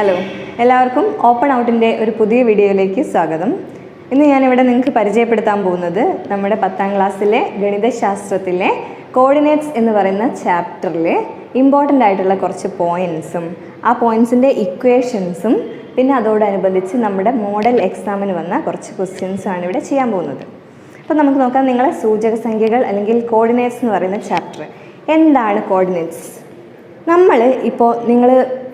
Hello, എല്ലാവർക്കും open ഔട്ടിൻ്റെ ഒരു പുതിയ വീഡിയോയിലേക്ക് സ്വാഗതം. ഇന്ന് ഞാനിവിടെ നിങ്ങൾക്ക് പരിചയപ്പെടുത്താൻ പോകുന്നത് നമ്മുടെ 10ാം ക്ലാസ്സിലെ ഗണിതശാസ്ത്രത്തിലെ കോർഡിനേറ്റ്സ് എന്ന് പറയുന്ന ചാപ്റ്ററിൽ ഇമ്പോർട്ടൻ്റ് ആയിട്ടുള്ള കുറച്ച് പോയിൻറ്റ്സും ആ പോയിൻറ്റ്സിൻ്റെ ഇക്വേഷൻസും പിന്നെ അതോടനുബന്ധിച്ച് നമ്മുടെ മോഡൽ എക്സാമിന് വന്ന കുറച്ച് ക്വസ്റ്റ്യൻസാണ് ഇവിടെ ചെയ്യാൻ പോകുന്നത്. അപ്പോൾ നമുക്ക് നോക്കാം, നിങ്ങളെ സൂചക സംഖ്യകൾ അല്ലെങ്കിൽ കോർഡിനേറ്റ്സ് എന്ന് പറയുന്ന ചാപ്റ്റർ. എന്താണ് കോർഡിനേറ്റ്സ്? നമ്മൾ ഇപ്പോൾ നിങ്ങൾ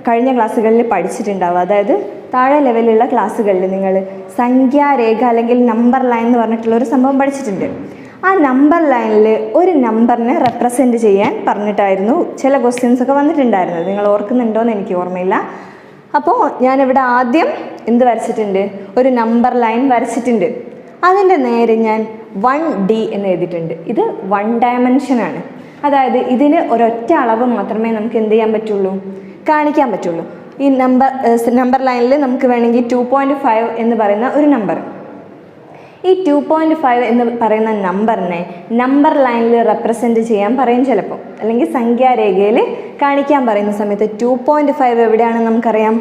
കഴിഞ്ഞ ക്ലാസ്സുകളിൽ പഠിച്ചിട്ടുണ്ടാവുക, അതായത് താഴെ ലെവലിലുള്ള ക്ലാസ്സുകളിൽ നിങ്ങൾ സംഖ്യാരേഖ അല്ലെങ്കിൽ നമ്പർ ലൈൻ എന്ന് പറഞ്ഞിട്ടുള്ളൊരു സംഭവം പഠിച്ചിട്ടുണ്ട്. ആ നമ്പർ ലൈനിൽ ഒരു നമ്പറിനെ റെപ്രസെൻറ്റ് ചെയ്യാൻ പറഞ്ഞിട്ടായിരുന്നു ചില ക്വസ്റ്റ്യൻസ് ഒക്കെ വന്നിട്ടുണ്ടായിരുന്നത്. നിങ്ങൾ ഓർക്കുന്നുണ്ടോയെന്ന് എനിക്ക് ഓർമ്മയില്ല. അപ്പോൾ ഞാനിവിടെ ആദ്യം എന്ത് വരച്ചിട്ടുണ്ട്? ഒരു നമ്പർ ലൈൻ വരച്ചിട്ടുണ്ട്. അതിൻ്റെ നേരെ ഞാൻ 1D എന്ന് എഴുതിയിട്ടുണ്ട്. ഇത് 1 ഡയമെൻഷനാണ്. അതായത് ഇതിന് ഒരൊറ്റ അളവ് മാത്രമേ നമുക്ക് എന്ത് ചെയ്യാൻ പറ്റുള്ളൂ, കാണിക്കാൻ പറ്റുള്ളൂ. ഈ നമ്പർ ലൈനിൽ നമുക്ക് വേണമെങ്കിൽ 2.5 എന്ന് പറയുന്ന ഒരു നമ്പർ, ഈ 2.5 എന്ന് പറയുന്ന നമ്പറിനെ നമ്പർ ലൈനിൽ റെപ്രസെൻറ്റ് ചെയ്യാൻ പറയും ചിലപ്പോൾ, അല്ലെങ്കിൽ സംഖ്യാരേഖയിൽ കാണിക്കാൻ പറയുന്ന സമയത്ത് 2.5 എവിടെയാണെന്ന് നമുക്കറിയാം,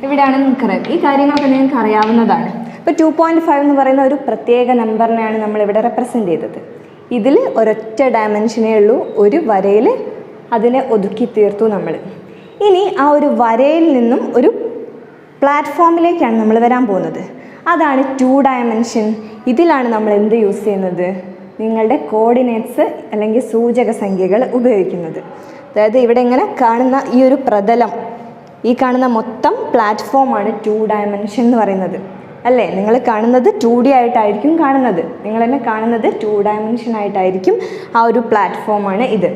എവിടെയാണെന്ന് നമുക്കറിയാം. ഈ കാര്യങ്ങളൊക്കെ നിങ്ങൾക്ക് അറിയാവുന്നതാണ്. ഇപ്പോൾ 2.5 എന്ന് പറയുന്ന ഒരു പ്രത്യേക നമ്പറിനെയാണ് നമ്മളിവിടെ റെപ്രസെൻറ്റ് ചെയ്തത്. ഇതിൽ ഒരൊറ്റ ഡയമെൻഷനേ ഉള്ളൂ, ഒരു വരയിൽ അതിനെ ഒതുക്കി തീർത്തു നമ്മൾ. ഇനി ആ ഒരു വരയിൽ നിന്നും ഒരു പ്ലാറ്റ്ഫോമിലേക്കാണ് നമ്മൾ വരാൻ പോകുന്നത്. അതാണ് 2 ഡയമെൻഷൻ. ഇതിലാണ് നമ്മൾ എന്ത് യൂസ് ചെയ്യുന്നത്? നിങ്ങളുടെ കോർഡിനേറ്റ്സ് അല്ലെങ്കിൽ സൂചക സംഖ്യകൾ ഉപയോഗിക്കുന്നത്. അതായത് ഇവിടെ ഇങ്ങനെ കാണുന്ന ഈ ഒരു പ്രതലം, ഈ കാണുന്ന മൊത്തം പ്ലാറ്റ്ഫോമാണ് 2 ഡയമെൻഷൻ എന്ന് പറയുന്നത്, അല്ലേ? നിങ്ങൾ കാണുന്നത് 2D ആയിട്ടായിരിക്കും കാണുന്നത്, നിങ്ങൾ തന്നെ കാണുന്നത് 2 ഡയമെൻഷൻ ആയിട്ടായിരിക്കും. ആ ഒരു പ്ലാറ്റ്ഫോമാണ് ഇത്.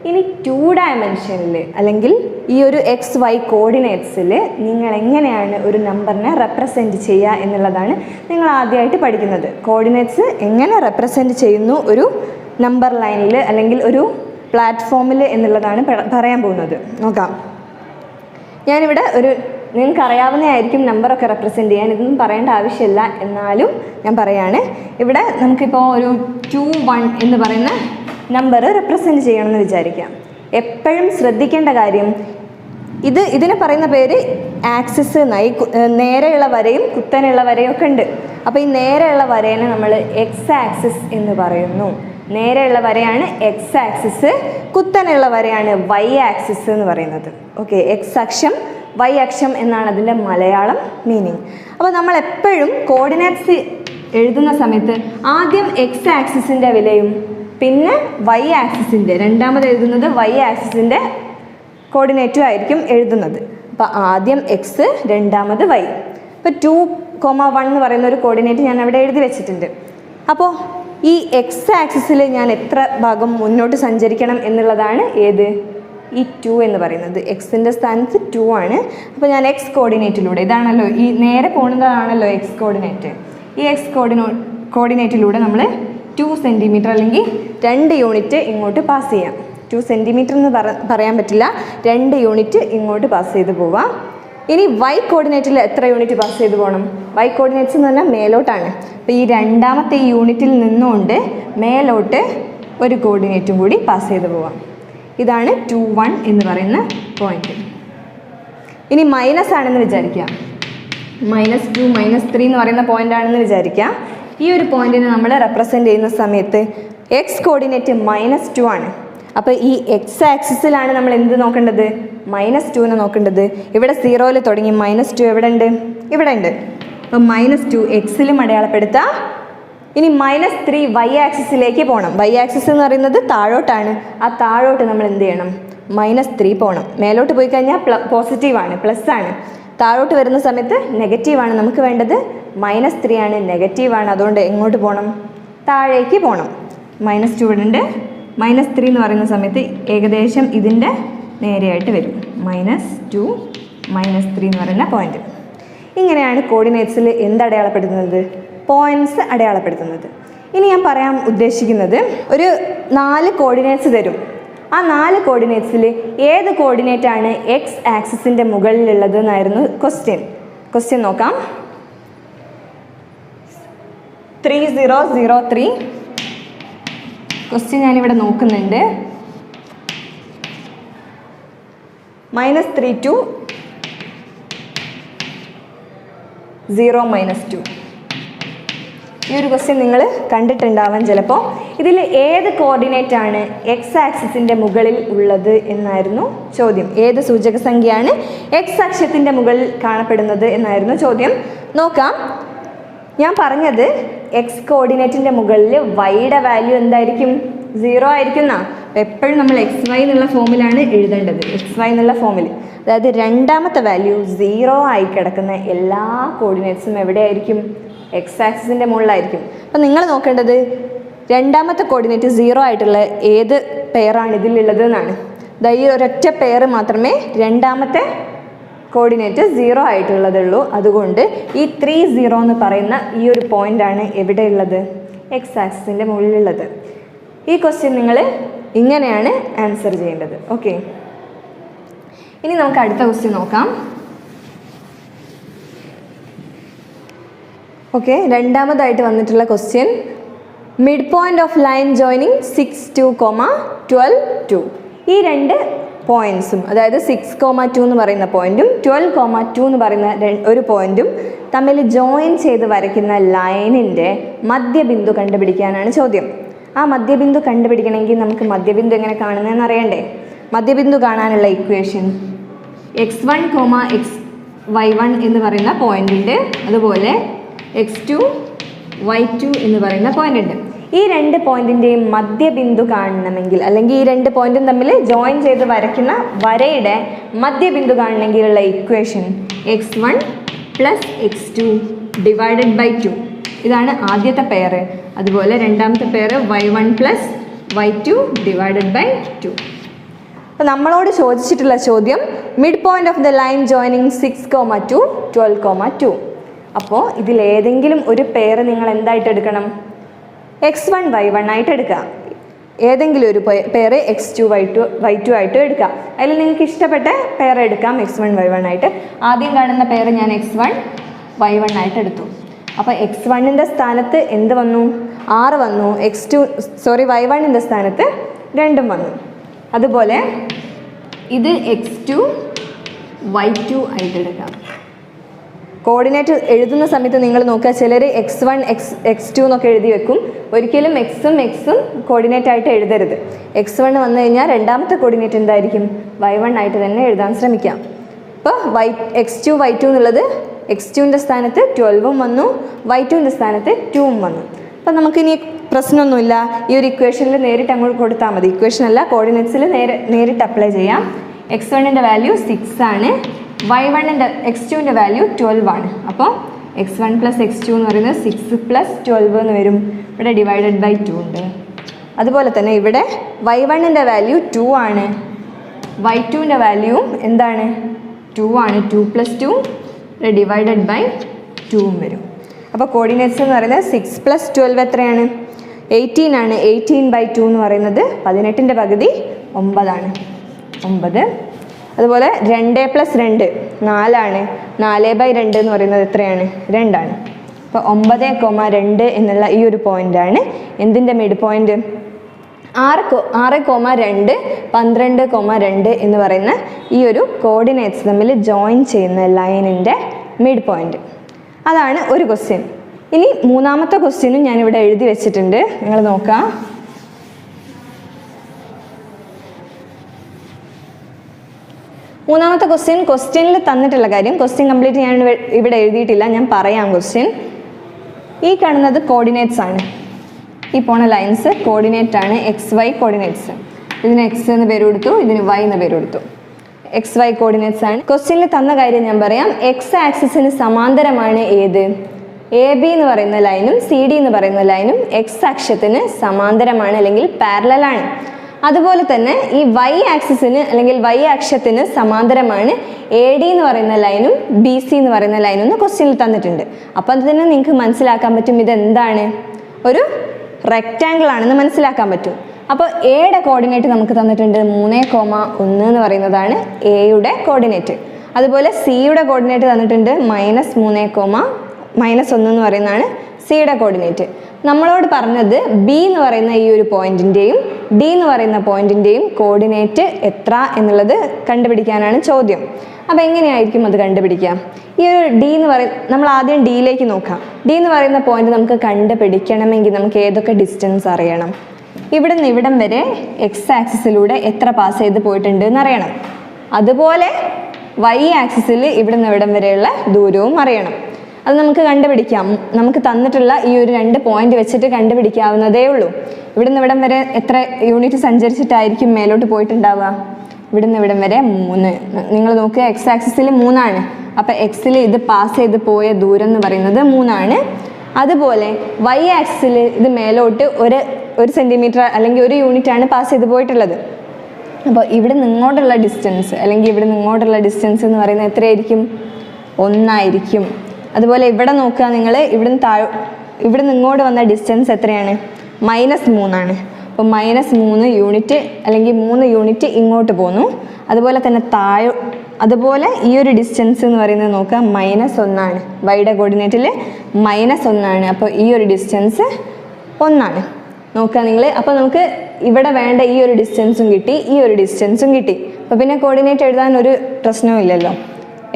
ഇനി 2 ഡയമെൻഷനിൽ അല്ലെങ്കിൽ ഈ ഒരു XY കോർഡിനേറ്റ്സിൽ നിങ്ങൾ എങ്ങനെയാണ് ഒരു നമ്പറിനെ റെപ്രസെൻറ്റ് ചെയ്യുക എന്നുള്ളതാണ് നിങ്ങൾ ആദ്യമായിട്ട് പഠിക്കുന്നത്. കോർഡിനേറ്റ്സ് എങ്ങനെ റെപ്രസെൻറ്റ് ചെയ്യുന്നു ഒരു നമ്പർ ലൈനിൽ അല്ലെങ്കിൽ ഒരു പ്ലാറ്റ്ഫോമിൽ എന്നുള്ളതാണ് പറയാൻ പോകുന്നത്. നോക്കാം, ഞാനിവിടെ നിങ്ങൾക്ക് അറിയാവുന്നതായിരിക്കും നമ്പറൊക്കെ റെപ്രസെൻറ്റ് ചെയ്യാൻ, ഇതൊന്നും പറയേണ്ട ആവശ്യമില്ല, എന്നാലും ഞാൻ പറയാണ്. ഇവിടെ നമുക്കിപ്പോൾ ഒരു 2-1 എന്ന് പറയുന്ന നമ്പർ റെപ്രസെൻറ്റ് ചെയ്യണമെന്ന് വിചാരിക്കാം. എപ്പോഴും ശ്രദ്ധിക്കേണ്ട കാര്യം, ഇതിന് പറയുന്ന പേര് ആക്സിസ് എന്നായി. നേരെയുള്ള വരയും കുത്തനെയുള്ള വരയും ഒക്കെ ഉണ്ട്. അപ്പോൾ ഈ നേരെയുള്ള വരേനെ നമ്മൾ എക്സ് ആക്സിസ് എന്ന് പറയുന്നു. നേരെയുള്ള വരയാണ് എക്സ് ആക്സിസ്, കുത്തനെയുള്ള വരയാണ് വൈ ആക്സിസ് എന്ന് പറയുന്നത്. ഓക്കെ, എക്സ് അക്ഷം വൈ അക്ഷം എന്നാണ് അതിൻ്റെ മലയാളം മീനിങ്. അപ്പോൾ നമ്മൾ എപ്പോഴും കോർഡിനേറ്റ്സ് എഴുതുന്ന സമയത്ത് ആദ്യം എക്സ് ആക്സിസിൻ്റെ വിലയും പിന്നെ വൈ ആക്സിസിൻ്റെ, രണ്ടാമത് എഴുതുന്നത് വൈ ആക്സിസിൻ്റെ കോർഡിനേറ്റും ആയിരിക്കും എഴുതുന്നത്. അപ്പോൾ ആദ്യം എക്സ്, രണ്ടാമത് വൈ. ഇപ്പോൾ 2,1 എന്ന് പറയുന്ന ഒരു കോർഡിനേറ്റ് ഞാൻ അവിടെ എഴുതി വെച്ചിട്ടുണ്ട്. അപ്പോൾ ഈ എക്സ് ആക്സിസിൽ ഞാൻ എത്ര ഭാഗം മുന്നോട്ട് സഞ്ചരിക്കണം എന്നുള്ളതാണ് ഏത്, ഈ 2 എന്ന് പറയുന്നത്. എക്സിൻ്റെ സ്ഥാനത്ത് 2 ആണ്. അപ്പോൾ ഞാൻ എക്സ് കോർഡിനേറ്റിലൂടെ, ഇതാണല്ലോ ഈ നേരെ പോകുന്നതാണല്ലോ എക്സ് കോർഡിനേറ്റ്, ഈ എക്സ് കോർഡിനേറ്റിലൂടെ നമ്മൾ 2 സെൻറ്റിമീറ്റർ അല്ലെങ്കിൽ 2 യൂണിറ്റ് ഇങ്ങോട്ട് പാസ് ചെയ്യാം. 2 സെൻറ്റിമീറ്റർ എന്ന് പറയാൻ പറ്റില്ല, 2 യൂണിറ്റ് ഇങ്ങോട്ട് പാസ് ചെയ്ത് പോവാം. ഇനി വൈ കോർഡിനേറ്റിൽ എത്ര യൂണിറ്റ് പാസ് ചെയ്ത് പോകണം? വൈ കോർഡിനേറ്റ്സ് എന്ന് പറഞ്ഞാൽ മേലോട്ടാണ്. അപ്പോൾ ഈ രണ്ടാമത്തെ യൂണിറ്റിൽ നിന്നുകൊണ്ട് മേലോട്ട് ഒരു കോർഡിനേറ്റും കൂടി പാസ് ചെയ്ത് പോവാം. ഇതാണ് 2-1 എന്ന് പറയുന്ന പോയിന്റ്. ഇനി മൈനസ് ആണെന്ന് വിചാരിക്കാം, -2 -3 എന്ന് പറയുന്ന പോയിന്റ് ആണെന്ന് വിചാരിക്കാം. ഈ ഒരു പോയിന്റിനെ നമ്മൾ റെപ്രസെൻറ്റ് ചെയ്യുന്ന സമയത്ത് എക്സ് കോർഡിനേറ്റ് -2 ആണ്. അപ്പോൾ ഈ എക്സ് ആക്സിസിലാണ് നമ്മൾ എന്ത് നോക്കേണ്ടത്? -2 എന്ന് നോക്കേണ്ടത്. ഇവിടെ 0-ൽ തുടങ്ങി -2 എവിടെ ഉണ്ട്? ഇവിടെ ഉണ്ട്. അപ്പോൾ -2 എക്സിലും അടയാളപ്പെടുത്താം. ഇനി -3 വൈ ആക്സിസിലേക്ക് പോകണം. വൈ ആക്സിസ് എന്ന് പറയുന്നത് താഴോട്ടാണ്. ആ താഴോട്ട് നമ്മൾ എന്ത് ചെയ്യണം? -3 പോകണം. മേലോട്ട് പോയി കഴിഞ്ഞാൽ പോസിറ്റീവാണ്, പ്ലസ് ആണ്. താഴോട്ട് വരുന്ന സമയത്ത് നെഗറ്റീവാണ്. നമുക്ക് വേണ്ടത് -3 ആണ്, നെഗറ്റീവാണ്. അതുകൊണ്ട് എങ്ങോട്ട് പോകണം? താഴേക്ക് പോകണം. -2 ഇവിടെ ഉണ്ട്. -3 എന്ന് പറയുന്ന സമയത്ത് ഏകദേശം ഇതിൻ്റെ നേരെയായിട്ട് വരും. -2 -3 എന്ന് പറയുന്ന പോയിന്റ്. ഇങ്ങനെയാണ് കോർഡിനേറ്റ്സിൽ എന്തടയാളപ്പെടുത്തുന്നത്? പോയിൻറ്റ്സ് അടയാളപ്പെടുത്തുന്നത്. ഇനി ഞാൻ പറയാൻ ഉദ്ദേശിക്കുന്നത്, ഒരു 4 കോർഡിനേറ്റ്സ് തരും. ആ 4 കോർഡിനേറ്റ്സിൽ ഏത് കോർഡിനേറ്റാണ് എക്സ് ആക്സിസിൻ്റെ മുകളിലുള്ളത് എന്നായിരുന്നു ക്വസ്റ്റ്യൻ നോക്കാം. 3003 ക്വസ്റ്റ്യൻ ഞാനിവിടെ നോക്കുന്നുണ്ട്. -3 to 0 - 2. ഈ ഒരു ക്വസ്റ്റ്യൻ നിങ്ങൾ കണ്ടിട്ടുണ്ടാവാൻ ചിലപ്പോൾ. ഇതിൽ ഏത് കോർഡിനേറ്റ് ആണ് എക്സ് ആക്സിസിൻ്റെ മുകളിൽ ഉള്ളത് എന്നായിരുന്നു ചോദ്യം. ഏത് സൂചക സംഖ്യയാണ് എക്സ് അക്ഷത്തിൻ്റെ മുകളിൽ കാണപ്പെടുന്നത് എന്നായിരുന്നു ചോദ്യം. നോക്കാം. ഞാൻ പറഞ്ഞത് എക്സ് കോർഡിനേറ്റിൻ്റെ മുകളിൽ വൈയുടെ വാല്യൂ എന്തായിരിക്കും? 0 ആയിരിക്കുന്ന. എപ്പോഴും നമ്മൾ XY എന്നുള്ള ഫോമിലാണ് എഴുതേണ്ടത്. XY എന്നുള്ള ഫോമിൽ, അതായത് രണ്ടാമത്തെ വാല്യൂ 0 ആയി കിടക്കുന്ന എല്ലാ കോർഡിനേറ്റ്സും എവിടെയായിരിക്കും? എക്സ് ആക്സിസിൻ്റെ മുകളിലായിരിക്കും. അപ്പം നിങ്ങൾ നോക്കേണ്ടത് രണ്ടാമത്തെ കോർഡിനേറ്റ് 0 ആയിട്ടുള്ള ഏത് പെയറാണ് ഇതിലുള്ളത് എന്നാണ്. ഈ ഒരൊറ്റ പെയർ മാത്രമേ രണ്ടാമത്തെ കോർഡിനേറ്റ് 0 ആയിട്ടുള്ളതുള്ളൂ. അതുകൊണ്ട് ഈ 3 എന്ന് പറയുന്ന ഈ ഒരു പോയിൻ്റാണ് എവിടെയുള്ളത്? എക്സ് ആക്സിസിൻ്റെ മുകളിലുള്ളത്. ഈ ക്വസ്റ്റ്യൻ നിങ്ങൾ ഇങ്ങനെയാണ് ആൻസർ ചെയ്യേണ്ടത്. ഓക്കെ, ഇനി നമുക്ക് അടുത്ത ക്വസ്റ്റ്യൻ നോക്കാം. ഓക്കെ, രണ്ടാമതായിട്ട് വന്നിട്ടുള്ള question, mid point of line joining 6, 2, 12, 2. ഈ രണ്ട് പോയിൻറ്സും, അതായത് 6, 2 എന്ന് പറയുന്ന പോയിൻറ്റും 12, 2 എന്ന് പറയുന്ന ഒരു പോയിൻറ്റും തമ്മിൽ ജോയിൻ ചെയ്ത് വരയ്ക്കുന്ന ലൈനിൻ്റെ മധ്യബിന്ദു കണ്ടുപിടിക്കാനാണ് ചോദ്യം. ആ മധ്യബിന്ദു കണ്ടുപിടിക്കണമെങ്കിൽ നമുക്ക് മധ്യബിന്ദു എങ്ങനെ കാണുന്നതെന്ന് അറിയണ്ടേ? മധ്യബിന്ദു കാണാനുള്ള ഇക്വേഷൻ x1, y1 എന്ന് പറയുന്ന പോയിൻ്റ് ഉണ്ട്. അതുപോലെ x2, y2 എന്ന് പറയുന്ന പോയിൻ്റ് ഉണ്ട്. ഈ രണ്ട് പോയിന്റിൻ്റെയും മധ്യബിന്ദു കാണണമെങ്കിൽ, അല്ലെങ്കിൽ ഈ രണ്ട് പോയിന്റും തമ്മിൽ ജോയിൻ ചെയ്ത് വരയ്ക്കുന്ന വരയുടെ മധ്യബിന്ദു കാണണമെങ്കിലുള്ള equation x1 + x2 divided by 2. ഇതാണ് ആദ്യത്തെ പെയർ. അതുപോലെ രണ്ടാമത്തെ pair y1 + y2 divided by 2. അപ്പോൾ നമ്മളോട് ചോദിച്ചിട്ടുള്ള ചോദ്യം mid point of the line joining 6, 2, 12, 2. അപ്പോൾ ഇതിലേതെങ്കിലും ഒരു പെയർ നിങ്ങൾ എന്തായിട്ട് എടുക്കണം? x1, y1 ആയിട്ട് എടുക്കുക. ഏതെങ്കിലും ഒരു പെയർ x2, y2 ആയിട്ട് എടുക്കുക. അതിൽ നിങ്ങൾക്ക് ഇഷ്ടപ്പെട്ട പെയർ എടുക്കാം x1, y1 ആയിട്ട്. ആദ്യം കാണുന്ന പെയർ ഞാൻ x1, y1 ആയിട്ട് എടുത്തു. അപ്പോൾ x1ൻ്റെ സ്ഥാനത്ത് എന്ത് വന്നു? 6 വന്നു. y1ൻ്റെ സ്ഥാനത്ത് 2 വന്നു. അതുപോലെ ഇത് x2, y2 ആയിട്ട് എടുക്കാം. കോർഡിനേറ്റ് എഴുതുന്ന സമയത്ത് നിങ്ങൾ നോക്കുക, ചിലർ x1, x2 എന്നൊക്കെ എഴുതി വെക്കും. ഒരിക്കലും എക്സും കോർഡിനേറ്റ് ആയിട്ട് എഴുതരുത്. x1 വന്നു കഴിഞ്ഞാൽ രണ്ടാമത്തെ കോർഡിനേറ്റ് എന്തായിരിക്കും? y1 ആയിട്ട് തന്നെ എഴുതാൻ ശ്രമിക്കാം. അപ്പോൾ x2, y2 എന്നുള്ളത് x2ൻ്റെ സ്ഥാനത്ത് 12 വന്നു, y2ൻ്റെ സ്ഥാനത്ത് 2 വന്നു. അപ്പം നമുക്കിനി പ്രശ്നമൊന്നുമില്ല, ഈ ഒരു ഇക്വേഷനിൽ നേരിട്ട് അങ്ങോട്ട് കൊടുത്താൽ മതി. ഇക്വേഷൻ അല്ല, കോർഡിനേറ്റ്സിൽ നേരിട്ട് അപ്ലൈ ചെയ്യാം. x1ൻ്റെ വാല്യൂ 6 ആണ്, x2ൻ്റെ വാല്യൂ 12 ആണ്. അപ്പോൾ x1 + x2 എന്ന് പറയുന്നത് 6 + 12 എന്ന് വരും. ഇവിടെ ഡിവൈഡഡ് ബൈ 2 ഉണ്ട്. അതുപോലെ തന്നെ ഇവിടെ y1ൻ്റെ വാല്യൂ 2 ആണ്, y2ൻ്റെ വാല്യൂ എന്താണ്? 2 ആണ്. 2 + 2 ഇവിടെ ഡിവൈഡഡ് ബൈ 2 വരും. അപ്പോൾ കോർഡിനേറ്റ്സ് എന്ന് പറയുന്നത് 6 + 12 എത്രയാണ്? 18 ആണ്. 18/2 എന്ന് പറയുന്നത് 18ൻ്റെ പകുതി 9 ആണ്. 9. അതുപോലെ 2 + 2 4 ആണ്. 4/2 എന്ന് പറയുന്നത് എത്രയാണ്? 2 ആണ്. അപ്പോൾ 9, 2 എന്നുള്ള ഈ ഒരു പോയിൻ്റാണ് എന്തിൻ്റെ മിഡ് പോയിൻ്റ്? 6, 2, 12, 2 എന്ന് പറയുന്ന ഈ ഒരു കോർഡിനേറ്റ്സ് തമ്മിൽ ജോയിൻ ചെയ്യുന്ന ലൈനിൻ്റെ മിഡ് പോയിൻ്റ്. അതാണ് ഒരു ക്വസ്റ്റ്യൻ. ഇനി മൂന്നാമത്തെ ക്വസ്റ്റ്യനും ഞാനിവിടെ എഴുതി വെച്ചിട്ടുണ്ട്, നിങ്ങൾ നോക്കാം. മൂന്നാമത്തെ ക്വസ്റ്റ്യനിൽ തന്നിട്ടുള്ള കാര്യം, ക്വസ്റ്റ്യൻ കംപ്ലീറ്റ് ഞാൻ ഇവിടെ എഴുതിയിട്ടില്ല, ഞാൻ പറയാം ക്വസ്റ്റ്യൻ. ഈ കാണുന്നത് കോർഡിനേറ്റ്സ് ആണ്. ഈ പോണ ലൈൻസ് കോർഡിനേറ്റ് ആണ്, XY കോർഡിനേറ്റ്സ്. ഇതിന് X എന്ന് പേര് കൊടുത്തു, ഇതിന് Y എന്ന് പേര് കൊടുത്തു. XY കോർഡിനേറ്റ്സ് ആണ്. ക്വസ്റ്റ്യനിൽ തന്ന കാര്യം ഞാൻ പറയാം. X ആക്സിസിന് സമാന്തരമാണ് ഏത്? AB എന്ന് പറയുന്ന ലൈനും CD എന്ന് പറയുന്ന ലൈനും X അക്ഷത്തിന് സമാന്തരമാണ്, അല്ലെങ്കിൽ പാരലൽ ആണ്. അതുപോലെ തന്നെ ഈ Y ആക്സിസിന് അല്ലെങ്കിൽ Y അക്ഷത്തിന് സമാന്തരമാണ് AD എന്ന് പറയുന്ന ലൈനും BC എന്ന് പറയുന്ന ലൈനും എന്ന് ക്വസ്റ്റ്യനിൽ തന്നിട്ടുണ്ട്. അപ്പോൾ അത് തന്നെ നിങ്ങൾക്ക് മനസ്സിലാക്കാൻ പറ്റും ഇതെന്താണ്, ഒരു റെക്റ്റാങ്കിൾ ആണെന്ന് മനസ്സിലാക്കാൻ പറ്റും. അപ്പോൾ എയുടെ കോർഡിനേറ്റ് നമുക്ക് തന്നിട്ടുണ്ട് 3,1 എന്ന് പറയുന്നതാണ് എയുടെ കോർഡിനേറ്റ്. അതുപോലെ സിയുടെ കോർഡിനേറ്റ് തന്നിട്ടുണ്ട് -1 എന്ന് പറയുന്നതാണ് സിയുടെ കോർഡിനേറ്റ്. നമ്മളോട് പറഞ്ഞത് ബി എന്ന് പറയുന്ന ഈ ഒരു പോയിന്റിൻ്റെയും ഡി എന്ന് പറയുന്ന പോയിന്റിൻ്റെയും കോർഡിനേറ്റ് എത്ര എന്നുള്ളത് കണ്ടുപിടിക്കാനാണ് ചോദ്യം. അപ്പോൾ എങ്ങനെയായിരിക്കും അത് കണ്ടുപിടിക്കാം? ഈ ഒരു ഡി എന്ന് നമ്മൾ ആദ്യം ഡിയിലേക്ക് നോക്കാം. ഡി എന്ന് പറയുന്ന പോയിന്റ് നമുക്ക് കണ്ടുപിടിക്കണമെങ്കിൽ നമുക്ക് ഏതൊക്കെ ഡിസ്റ്റൻസ് അറിയണം? ഇവിടെ നിന്ന് ഇവിടം വരെ എക്സ് ആക്സിസിലൂടെ എത്ര പാസ് ചെയ്ത് പോയിട്ടുണ്ട് എന്നറിയണം. അതുപോലെ വൈ ആക്സിസിൽ ഇവിടെ നിന്ന് ഇവിടം വരെയുള്ള ദൂരവും അറിയണം. അത് നമുക്ക് കണ്ടുപിടിക്കാം. നമുക്ക് തന്നിട്ടുള്ള ഈ ഒരു 2 പോയിന്റ് വെച്ചിട്ട് കണ്ടുപിടിക്കാവുന്നതേ ഉള്ളൂ. ഇവിടെ നിന്ന് ഇവിടം വരെ എത്ര യൂണിറ്റ് സഞ്ചരിച്ചിട്ടായിരിക്കും മേലോട്ട് പോയിട്ടുണ്ടാവുക? ഇവിടെ നിന്ന് ഇവിടം വരെ 3. നിങ്ങൾ നോക്കുക, എക്സ് ആക്സിസിൽ 3 ആണ്. അപ്പം എക്സിൽ ഇത് പാസ് ചെയ്ത് പോയ ദൂരം എന്ന് പറയുന്നത് 3 ആണ്. അതുപോലെ വൈ ആക്സിസിൽ ഇത് മേലോട്ട് ഒരു സെൻറ്റിമീറ്റർ അല്ലെങ്കിൽ 1 യൂണിറ്റ് ആണ് പാസ് ചെയ്ത് പോയിട്ടുള്ളത്. അപ്പോൾ ഇവിടെ നിങ്ങോട്ടുള്ള ഡിസ്റ്റൻസ് അല്ലെങ്കിൽ ഇവിടെ നിങ്ങോട്ടുള്ള ഡിസ്റ്റൻസ് എന്ന് പറയുന്നത് എത്രയായിരിക്കും? 1 ആയിരിക്കും. അതുപോലെ ഇവിടെ നോക്കുക, നിങ്ങൾ ഇവിടെ നിങ്ങോട്ട് വന്ന ഡിസ്റ്റൻസ് എത്രയാണ്? -3 ആണ്. അപ്പോൾ -3 യൂണിറ്റ് അല്ലെങ്കിൽ 3 യൂണിറ്റ് ഇങ്ങോട്ട് പോന്നു. അതുപോലെ തന്നെ അതുപോലെ ഈ ഒരു ഡിസ്റ്റൻസ് എന്ന് പറയുന്നത് നോക്കുക, -1 ആണ്. വൈയുടെ കോർഡിനേറ്റിൽ -1 ആണ്. അപ്പോൾ ഈ ഒരു ഡിസ്റ്റൻസ് 1 ആണ്. നോക്കുക നിങ്ങൾ. അപ്പോൾ നമുക്ക് ഇവിടെ വേണ്ട ഈ ഒരു ഡിസ്റ്റൻസും കിട്ടി, ഈ ഒരു ഡിസ്റ്റൻസും കിട്ടി. അപ്പോൾ പിന്നെ കോർഡിനേറ്റ് എഴുതാൻ ഒരു പ്രശ്നവും ഇല്ലല്ലോ.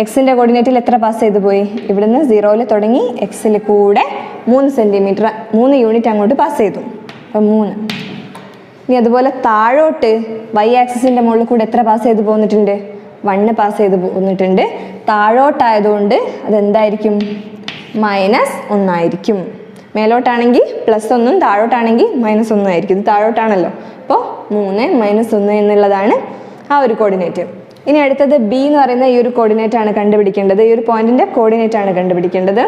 എക്സിൻ്റെ കോർഡിനേറ്റിൽ എത്ര പാസ് ചെയ്ത് പോയി? ഇവിടുന്ന് 0 തുടങ്ങി എക്സിൽ കൂടെ 3 യൂണിറ്റ് അങ്ങോട്ട് പാസ് ചെയ്തു. അപ്പോൾ 3. ഇനി അതുപോലെ താഴോട്ട് വൈ ആക്സിസിൻ്റെ മുകളിൽ കൂടെ എത്ര പാസ് ചെയ്ത് പോന്നിട്ടുണ്ട്? 1 പാസ് ചെയ്ത് പോന്നിട്ടുണ്ട്. താഴോട്ടായതുകൊണ്ട് അതെന്തായിരിക്കും? -1 ആയിരിക്കും. മേലോട്ടാണെങ്കിൽ +1, താഴോട്ടാണെങ്കിൽ -1 ആയിരിക്കും. ഇത് താഴോട്ടാണല്ലോ. അപ്പോൾ 3 -1 എന്നുള്ളതാണ് ആ ഒരു കോർഡിനേറ്റ്. ഇനി അടുത്തത് ബി എന്ന് പറയുന്ന ഈ ഒരു കോർഡിനേറ്റ് ആണ് കണ്ടുപിടിക്കേണ്ടത്. ഈ ഒരു പോയിന്റിന്റെ കോർഡിനേറ്റ് ആണ് കണ്ടുപിടിക്കേണ്ടത്.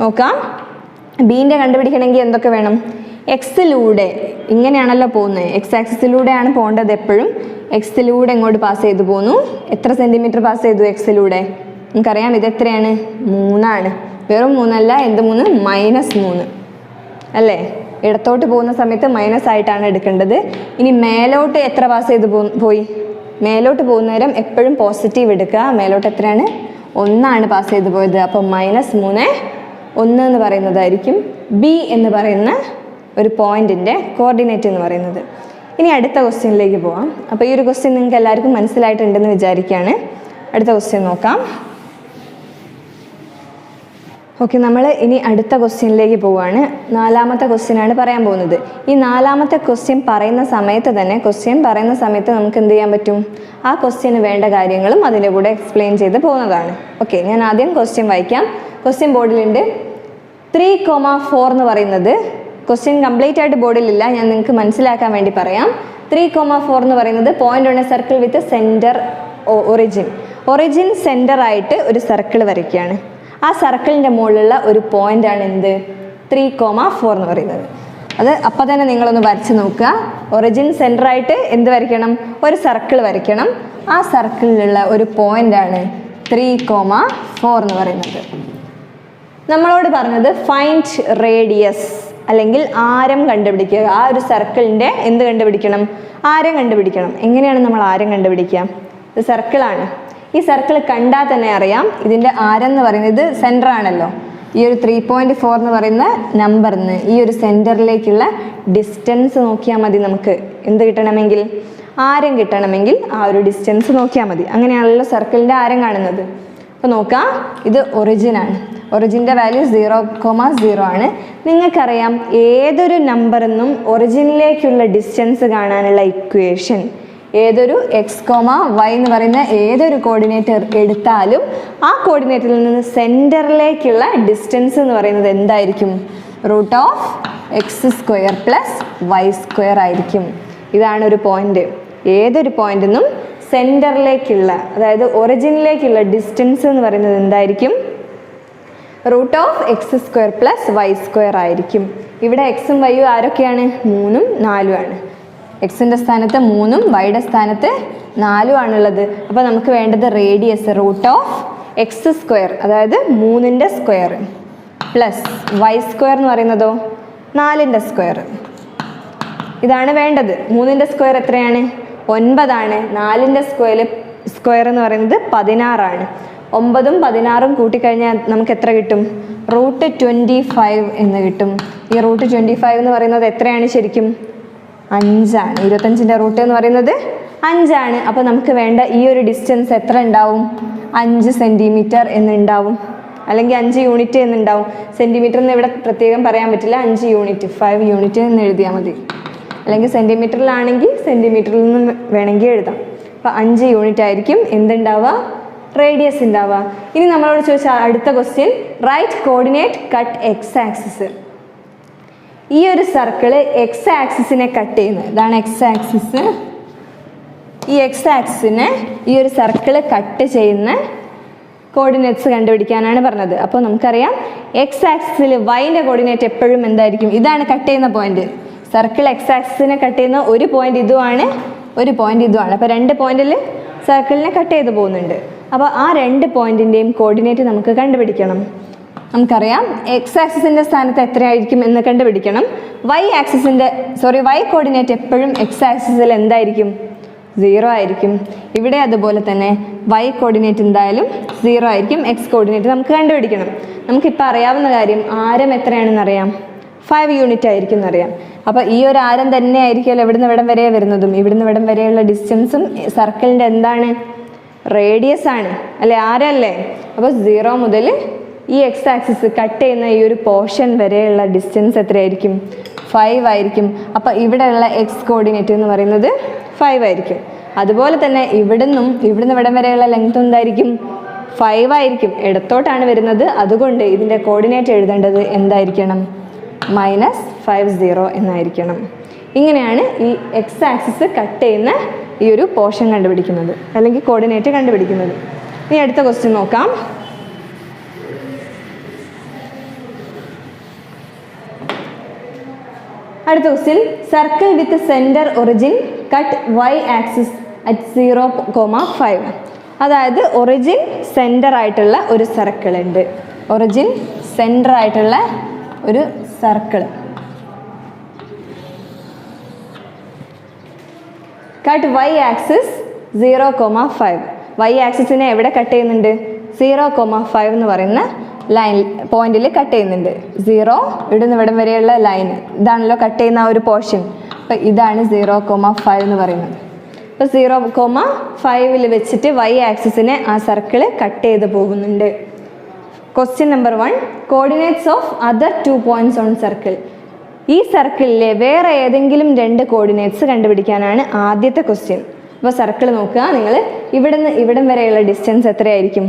നോക്കാം, ബീൻ്റെ കണ്ടുപിടിക്കണമെങ്കിൽ എന്തൊക്കെ വേണം? എക്സിലൂടെ ഇങ്ങനെയാണല്ലോ പോകുന്നത്, എക്സ് ആക്സിസിലൂടെയാണ് പോകേണ്ടത് എപ്പോഴും. എക്സിലൂടെ എങ്ങോട്ട് പാസ് ചെയ്ത് പോന്നു? എത്ര സെൻറ്റിമീറ്റർ പാസ് ചെയ്തു എക്സിലൂടെ? നമുക്കറിയാം ഇത് എത്രയാണ്? 3 ആണ്. വെറും 3 അല്ല, എന്ത് 3? -3 അല്ലേ? ഇടത്തോട്ട് പോകുന്ന സമയത്ത് മൈനസ് ആയിട്ടാണ് എടുക്കേണ്ടത്. ഇനി മേലോട്ട് എത്ര പാസ് ചെയ്ത് പോയി? മേലോട്ട് പോകുന്ന നേരം എപ്പോഴും പോസിറ്റീവ് എടുക്കുക. മേലോട്ട് എത്രയാണ്? 1 ആണ് പാസ് ചെയ്ത് പോയത്. അപ്പോൾ -3 1 എന്ന് പറയുന്നതായിരിക്കും ബി എന്ന് പറയുന്ന ഒരു പോയിന്റിൻ്റെ കോർഡിനേറ്റ് എന്ന് പറയുന്നത്. ഇനി അടുത്ത ക്വസ്റ്റ്യനിലേക്ക് പോവാം. അപ്പോൾ ഈ ഒരു ക്വസ്റ്റ്യൻ നിങ്ങൾക്ക് എല്ലാവർക്കും മനസ്സിലായിട്ടുണ്ടെന്ന് വിചാരിക്കുകയാണ്. അടുത്ത ക്വസ്റ്റ്യൻ നോക്കാം. ഓക്കെ, നമ്മൾ ഇനി അടുത്ത ക്വസ്റ്റ്യനിലേക്ക് പോവുകയാണ്. 4ാമത്തെ ക്വസ്റ്റ്യനാണ് പറയാൻ പോകുന്നത്. ഈ 4ാമത്തെ ക്വസ്റ്റ്യൻ പറയുന്ന സമയത്ത് നമുക്ക് എന്ത് ചെയ്യാൻ പറ്റും? ആ ക്വസ്റ്റ്യന് വേണ്ട കാര്യങ്ങളും അതിൻ്റെ കൂടെ എക്സ്പ്ലെയിൻ ചെയ്ത് പോകുന്നതാണ്. ഓക്കെ, ഞാൻ ആദ്യം ക്വസ്റ്റ്യൻ വായിക്കാം. ക്വസ്റ്റ്യൻ ബോർഡിലുണ്ട്. 3,4 എന്ന് പറയുന്നത് ക്വസ്റ്റ്യൻ കംപ്ലീറ്റ് ആയിട്ട് ബോർഡിലില്ല, ഞാൻ നിങ്ങൾക്ക് മനസ്സിലാക്കാൻ വേണ്ടി പറയാം. 3,4 എന്ന് പറയുന്നത് point on A circle with centre origin centre ആയിട്ട് ഒരു സർക്കിൾ വരയ്ക്കുകയാണ്. ആ സർക്കിളിൻ്റെ മുകളിലുള്ള ഒരു പോയിൻ്റാണ് എന്ത്? 3,4 എന്ന് പറയുന്നത്. അത് അപ്പം തന്നെ നിങ്ങളൊന്ന് വരച്ച് നോക്കുക. ഒറിജിൻ സെൻറ്ററായിട്ട് എന്ത് വരയ്ക്കണം? ഒരു സർക്കിൾ വരയ്ക്കണം. ആ സർക്കിളിലുള്ള ഒരു പോയിൻ്റാണ് 3,4 എന്ന് പറയുന്നത്. നമ്മളോട് പറഞ്ഞത് ഫൈൻഡ് റേഡിയസ് അല്ലെങ്കിൽ ആരം കണ്ടുപിടിക്കുക. ആ ഒരു സർക്കിളിൻ്റെ എന്ത് കണ്ടുപിടിക്കണം? ആരം കണ്ടുപിടിക്കണം. എങ്ങനെയാണ് നമ്മൾ ആരം കണ്ടുപിടിക്കുക? ഇത് സർക്കിളാണ്. ഈ സർക്കിൾ കണ്ടാൽ തന്നെ അറിയാം ഇതിൻ്റെ ആരം എന്ന് പറയുന്നത്, ഇത് സെൻറ്റർ ആണല്ലോ. ഈ ഒരു 3.4 എന്ന് പറയുന്ന നമ്പറിന് ഈ ഒരു സെൻറ്ററിലേക്കുള്ള ഡിസ്റ്റൻസ് നോക്കിയാൽ മതി. നമുക്ക് എന്ത് കിട്ടണമെങ്കിൽ? ആരം കിട്ടണമെങ്കിൽ ആ ഒരു ഡിസ്റ്റൻസ് നോക്കിയാൽ മതി. അങ്ങനെയാണല്ലോ സർക്കിളിൻ്റെ ആരം കാണുന്നത്. അപ്പോൾ നോക്കാം, ഇത് ഒറിജിനാണ്. ഒറിജിൻ്റെ വാല്യൂ 0,0 ആണ്. നിങ്ങൾക്കറിയാം ഏതൊരു നമ്പറിനും ഒറിജിനിലേക്കുള്ള ഡിസ്റ്റൻസ് കാണാനുള്ള ഇക്വേഷൻ, ഏതൊരു x, y എന്ന് പറയുന്ന ഏതൊരു കോർഡിനേറ്റ് എടുത്താലും ആ കോർഡിനേറ്റിൽ നിന്ന് സെൻറ്ററിലേക്കുള്ള ഡിസ്റ്റൻസ് എന്ന് പറയുന്നത് എന്തായിരിക്കും? √(x² + y² ആയിരിക്കും. ഇതാണ് ഒരു പോയിന്റ്. ഏതൊരു പോയിന്റിനും സെൻറ്ററിലേക്കുള്ള, അതായത് ഒറിജിനിലേക്കുള്ള ഡിസ്റ്റൻസ് എന്ന് പറയുന്നത് എന്തായിരിക്കും? √(x² + y² ആയിരിക്കും. ഇവിടെ എക്സും വൈയും ആരൊക്കെയാണ്? 3ഉം 4ഉം ആണ്. എക്സിൻ്റെ സ്ഥാനത്ത് 3ഉം വൈയുടെ സ്ഥാനത്ത് 4ഉം ആണുള്ളത്. അപ്പോൾ നമുക്ക് വേണ്ടത് റേഡിയസ് √(x²), അതായത് 3ൻ്റെ സ്ക്വയർ പ്ലസ് y² എന്ന് പറയുന്നതോ 4ൻ്റെ സ്ക്വയർ. ഇതാണ് വേണ്ടത്. 3ൻ്റെ സ്ക്വയർ എത്രയാണ്? 9 ആണ്. 4ൻ്റെ സ്ക്വയർ എന്ന് പറയുന്നത് 16 ആണ്. 9ഉം 16ഉം കൂട്ടിക്കഴിഞ്ഞാൽ നമുക്ക് എത്ര കിട്ടും? √25 എന്ന് കിട്ടും. ഈ √25 എന്ന് പറയുന്നത് എത്രയാണ് ശരിക്കും? 5 25ൻ്റെ റൂട്ട് എന്ന് പറയുന്നത് 5. അപ്പോൾ നമുക്ക് വേണ്ട ഈ ഒരു ഡിസ്റ്റൻസ് എത്ര ഉണ്ടാവും? 5 സെൻറ്റിമീറ്റർ എന്നുണ്ടാവും, അല്ലെങ്കിൽ 5 യൂണിറ്റ് എന്നുണ്ടാവും. സെൻറ്റിമീറ്റർ എന്ന് ഇവിടെ പ്രത്യേകം പറയാൻ പറ്റില്ല, 5 യൂണിറ്റ് 5 യൂണിറ്റ് എന്ന് എഴുതിയാൽ മതി. അല്ലെങ്കിൽ സെൻറ്റിമീറ്ററിലാണെങ്കിൽ സെൻറ്റിമീറ്ററിൽ നിന്ന് വേണമെങ്കിൽ എഴുതാം. അപ്പോൾ 5 യൂണിറ്റ് ആയിരിക്കും എന്തുണ്ടാവുക? റേഡിയസ് ഉണ്ടാവുക. ഇനി നമ്മളോട് ചോദിച്ച അടുത്ത question, right coordinate cut X axis. ഈ ഒരു സർക്കിള് എക്സ് ആക്സിസിനെ കട്ട് ചെയ്യുന്നത്, ഇതാണ് എക്സ് ആക്സിസ്. ഈ എക്സ് ആക്സിസിനെ ഈ ഒരു സർക്കിള് കട്ട് ചെയ്യുന്ന കോർഡിനേറ്റ്സ് കണ്ടുപിടിക്കാനാണ് പറഞ്ഞത്. അപ്പോൾ നമുക്കറിയാം എക്സ് ആക്സിസിൽ വൈൻ്റെ കോർഡിനേറ്റ് എപ്പോഴും എന്തായിരിക്കും? ഇതാണ് കട്ട് ചെയ്യുന്ന പോയിന്റ്. സർക്കിൾ എക്സ് ആക്സിസിനെ കട്ട് ചെയ്യുന്ന ഒരു പോയിന്റ് ഇതുമാണ്, ഒരു പോയിന്റ് ഇതുമാണ്. അപ്പോൾ 2 പോയിന്റിൽ സർക്കിളിനെ കട്ട് ചെയ്ത് പോകുന്നുണ്ട്. അപ്പോൾ ആ 2 പോയിന്റിൻ്റെയും കോർഡിനേറ്റ് നമുക്ക് കണ്ടുപിടിക്കണം. നമുക്കറിയാം എക്സ് ആക്സിസിൻ്റെ സ്ഥാനത്ത് എത്രയായിരിക്കും എന്ന് കണ്ടുപിടിക്കണം. വൈ കോർഡിനേറ്റ് എപ്പോഴും എക്സ് ആക്സിസിൽ എന്തായിരിക്കും? 0 ആയിരിക്കും. ഇവിടെ അതുപോലെ തന്നെ വൈ കോർഡിനേറ്റ് എന്തായാലും 0 ആയിരിക്കും. എക്സ് കോർഡിനേറ്റ് നമുക്ക് കണ്ടുപിടിക്കണം. നമുക്കിപ്പോൾ അറിയാവുന്ന കാര്യം, ആരം എത്രയാണെന്ന് അറിയാം, 5 യൂണിറ്റ് ആയിരിക്കും എന്നറിയാം. അപ്പോൾ ഈ ഒരു ആരം തന്നെ ആയിരിക്കുമല്ലോ ഇവിടുന്ന് ഇവിടം വരെ വരുന്നതും. ഇവിടുന്ന് ഇവിടം വരെയുള്ള ഡിസ്റ്റൻസും സർക്കിളിൻ്റെ എന്താണ്? റേഡിയസ് ആണ് അല്ലേ, ആരല്ലേ? അപ്പോൾ 0 മുതൽ ഈ എക്സ് ആക്സിസ് കട്ട് ചെയ്യുന്ന ഈ ഒരു പോർഷൻ വരെയുള്ള ഡിസ്റ്റൻസ് എത്രയായിരിക്കും? 5 ആയിരിക്കും. അപ്പോൾ ഇവിടെയുള്ള എക്സ് കോർഡിനേറ്റ് എന്ന് പറയുന്നത് 5 ആയിരിക്കും. അതുപോലെ തന്നെ ഇവിടുന്ന് ഇവിടം വരെയുള്ള ലെങ്ത് എന്തായിരിക്കും? 5 ആയിരിക്കും. ഇടത്തോട്ടാണ് വരുന്നത്, അതുകൊണ്ട് ഇതിൻ്റെ കോർഡിനേറ്റ് എഴുതേണ്ടത് എന്തായിരിക്കണം? -50 എന്നായിരിക്കണം. ഇങ്ങനെയാണ് ഈ എക്സ് ആക്സിസ് കട്ട് ചെയ്യുന്ന ഈ ഒരു പോർഷൻ കണ്ടുപിടിക്കുന്നത്, അല്ലെങ്കിൽ കോർഡിനേറ്റ് കണ്ടുപിടിക്കുന്നത്. ഇനി അടുത്ത ക്വസ്റ്റ്യൻ നോക്കാം. അടുത്ത question, circle with centre origin cut Y axis at 0,5. അതായത് ഒറിജിൻ സെൻറ്റർ ആയിട്ടുള്ള ഒരു സർക്കിൾ ഉണ്ട്. ഒറിജിൻ സെൻറ്റർ ആയിട്ടുള്ള ഒരു circle cut Y axis 0,5. Y ആക്സിസിനെ എവിടെ കട്ട് ചെയ്യുന്നുണ്ട്? 0,5 എന്ന് പറയുന്ന ലൈൻ പോയിന്റിൽ കട്ട് ചെയ്യുന്നുണ്ട്. 0 ഇവിടുന്ന് ഇവിടം വരെയുള്ള ലൈൻ ഇതാണല്ലോ കട്ട് ചെയ്യുന്ന ഒരു പോർഷൻ. അപ്പോൾ ഇതാണ് 0,5 എന്ന് പറയുന്നത്. അപ്പോൾ 0,5 വെച്ചിട്ട് വൈ ആക്സിസിനെ ആ സർക്കിള് കട്ട് ചെയ്ത് പോകുന്നുണ്ട്. Question number 1, coordinates of other 2 points on circle. ഈ സർക്കിളിലെ വേറെ ഏതെങ്കിലും 2 കോർഡിനേറ്റ്സ് കണ്ടുപിടിക്കാനാണ് ആദ്യത്തെ ക്വസ്റ്റ്യൻ. അപ്പോൾ സർക്കിൾ നോക്കുക, നിങ്ങൾ ഇവിടുന്ന് ഇവിടം വരെയുള്ള ഡിസ്റ്റൻസ് എത്രയായിരിക്കും?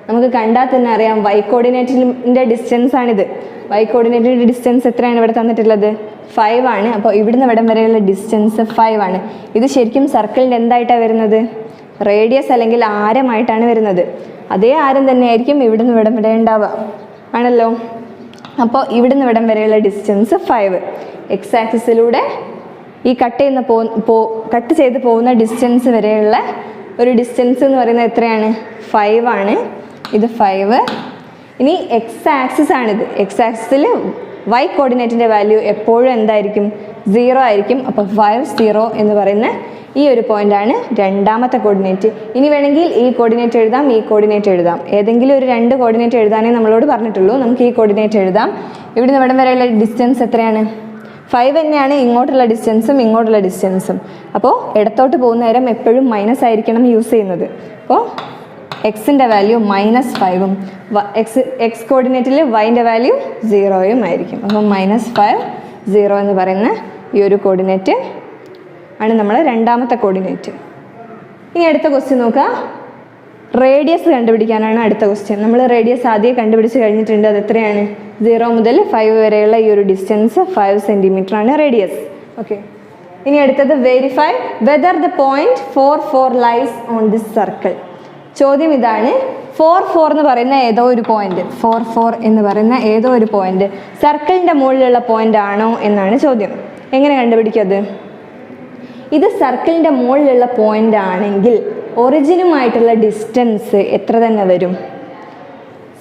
നമുക്ക് കണ്ടാൽ തന്നെ അറിയാം, വൈ കോർഡിനേറ്റിൻ്റെ ഡിസ്റ്റൻസ് ആണിത്. വൈ കോർഡിനേറ്റിൻ്റെ ഡിസ്റ്റൻസ് എത്രയാണ് ഇവിടെ തന്നിട്ടുള്ളത്? 5 ആണ്. അപ്പോൾ ഇവിടുന്ന് ഇവിടം വരെയുള്ള ഡിസ്റ്റൻസ് 5 ആണ്. ഇത് ശരിക്കും സർക്കിളിൻ്റെ എന്തായിട്ടാണ് വരുന്നത്? റേഡിയസ് അല്ലെങ്കിൽ ആരമായിട്ടാണ് വരുന്നത്. അതേ ആരം തന്നെയായിരിക്കും ഇവിടുന്ന് ഇവിടം വരെ ഉണ്ടാവുക ആണല്ലോ. അപ്പോൾ ഇവിടുന്ന് ഇവിടം വരെയുള്ള ഡിസ്റ്റൻസ് 5. എക്സ് ആക്സിസിലൂടെ ഈ കട്ട് ചെയ്ത് പോകുന്ന ഡിസ്റ്റൻസ് വരെയുള്ള ഒരു ഡിസ്റ്റൻസ് എന്ന് പറയുന്നത് എത്രയാണ്? 5 ആണ്. ഇത് 5. ഇനി എക്സ് ആക്സിസ് ആണിത്. എക്സ് ആക്സിസിൽ വൈ കോർഡിനേറ്റിൻ്റെ വാല്യൂ എപ്പോഴും എന്തായിരിക്കും? 0 ആയിരിക്കും. അപ്പോൾ 50 എന്ന് പറയുന്ന ഈ ഒരു പോയിൻ്റാണ് രണ്ടാമത്തെ കോർഡിനേറ്റ്. ഇനി വേണമെങ്കിൽ ഈ കോർഡിനേറ്റ് എഴുതാം, ഈ കോർഡിനേറ്റ് എഴുതാം. ഏതെങ്കിലും ഒരു 2 കോർഡിനേറ്റ് എഴുതാനേ നമ്മളോട് പറഞ്ഞിട്ടുള്ളൂ. നമുക്ക് ഈ കോർഡിനേറ്റ് എഴുതാം. ഇവിടുന്ന് ഇവിടം വരെയുള്ള ഡിസ്റ്റൻസ് എത്രയാണ്? 5 തന്നെയാണ് ഇങ്ങോട്ടുള്ള ഡിസ്റ്റൻസും ഇങ്ങോട്ടുള്ള ഡിസ്റ്റൻസും. അപ്പോൾ ഇടത്തോട്ട് പോകുന്ന നേരം എപ്പോഴും മൈനസ് ആയിരിക്കണം യൂസ് ചെയ്യുന്നത്. അപ്പോൾ എക്സിൻ്റെ വാല്യൂ -5ഉം എക്സ് കോർഡിനേറ്റിൽ വൈൻ്റെ വാല്യൂ 0 ആയിരിക്കും. അപ്പോൾ -5 0 എന്ന് പറയുന്ന ഈ ഒരു കോർഡിനേറ്റ് ആണ് നമ്മൾ രണ്ടാമത്തെ കോർഡിനേറ്റ്. ഇനി അടുത്ത ക്വസ്റ്റ്യൻ നോക്കുക. റേഡിയസ് കണ്ടുപിടിക്കാനാണ് അടുത്ത ക്വസ്റ്റ്യൻ. നമ്മൾ റേഡിയസ് ആദ്യം കണ്ടുപിടിച്ച് കഴിഞ്ഞിട്ടുണ്ട്. അത് എത്രയാണ്? 0 മുതൽ 5 വരെയുള്ള ഈ ഒരു ഡിസ്റ്റൻസ് 5 സെൻറ്റിമീറ്റർ ആണ് റേഡിയസ്. ഓക്കെ. ഇനി അടുത്തത്, verify whether the point 4 lies on this circle. ചോദ്യം ഇതാണ്, 4 എന്ന് പറയുന്ന ഏതോ ഒരു പോയിന്റ്, 4 എന്ന് പറയുന്ന ഏതോ ഒരു പോയിന്റ് സർക്കിളിൻ്റെ മുകളിലുള്ള പോയിന്റ് ആണോ എന്നാണ് ചോദ്യം. എങ്ങനെ കണ്ടുപിടിക്കും അത്? ഇത് സർക്കിളിൻ്റെ മുകളിലുള്ള പോയിന്റ് ആണെങ്കിൽ ഒറിജിനുമായിട്ടുള്ള ഡിസ്റ്റൻസ് എത്ര തന്നെ വരും?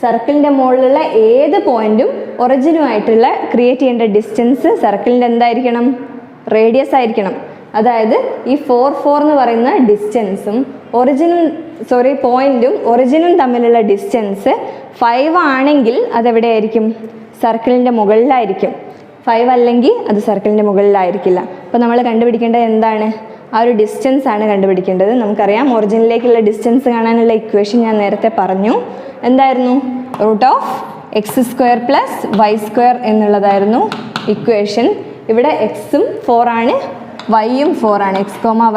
സർക്കിളിൻ്റെ മുകളിലുള്ള ഏത് പോയിന്റും ഒറിജിനുമായിട്ടുള്ള ക്രിയേറ്റ് ചെയ്യേണ്ട ഡിസ്റ്റൻസ് സർക്കിളിൻ്റെ എന്തായിരിക്കണം? റേഡിയസ് ആയിരിക്കണം. അതായത് ഈ 4 എന്ന് പറയുന്ന ഡിസ്റ്റൻസും പോയിന്റും ഒറിജിനും തമ്മിലുള്ള ഡിസ്റ്റൻസ് 5 ആണെങ്കിൽ അതെവിടെയായിരിക്കും? സർക്കിളിൻ്റെ മുകളിലായിരിക്കും. 5 അല്ലെങ്കിൽ അത് സർക്കിളിൻ്റെ മുകളിലായിരിക്കില്ല. അപ്പോൾ നമ്മൾ കണ്ടുപിടിക്കേണ്ടത് എന്താണ്? ആ ഒരു ഡിസ്റ്റൻസ് ആണ് കണ്ടുപിടിക്കേണ്ടത്. നമുക്കറിയാം ഒറിജിനിലേക്കുള്ള ഡിസ്റ്റൻസ് കാണാനുള്ള ഇക്വേഷൻ ഞാൻ നേരത്തെ പറഞ്ഞു. എന്തായിരുന്നു? √(x² + y² എന്നുള്ളതായിരുന്നു ഇക്വേഷൻ. ഇവിടെ എക്സും 4 ആണ്, വൈയും 4 ആണ്. x,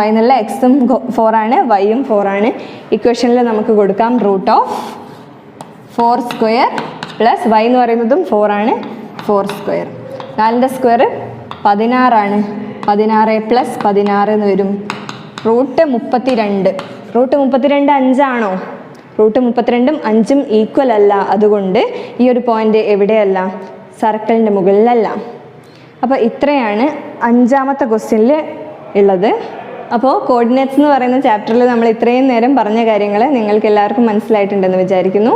y എന്നുള്ള എക്സും 4 ആണ്, വൈയും 4 ആണ്. ഇക്വേഷനിൽ നമുക്ക് കൊടുക്കാം √4² + y എന്ന് പറയുന്നതും 4 ആണ്, 4². 4ൻ്റെ സ്ക്വയർ 16 ആണ്. 16 + 16 എന്ന് വരും. √32. √32 5 ആണോ? √32ഉം 5ഉം ഈക്വൽ അല്ല. അതുകൊണ്ട് ഈ ഒരു പോയിന്റ് എവിടെയല്ല? സർക്കിളിൻ്റെ മുകളിലല്ല. അപ്പോൾ ഇത്രയാണ് 5ാമത്തെ ക്വസ്റ്റ്യനിൽ ഉള്ളത്. അപ്പോൾ കോർഡിനേറ്റ്സ് എന്ന് പറയുന്ന ചാപ്റ്ററിൽ നമ്മൾ ഇത്രയും നേരം പറഞ്ഞ കാര്യങ്ങൾ നിങ്ങൾക്ക് എല്ലാവർക്കും മനസ്സിലായിട്ടുണ്ടെന്ന് വിചാരിക്കുന്നു.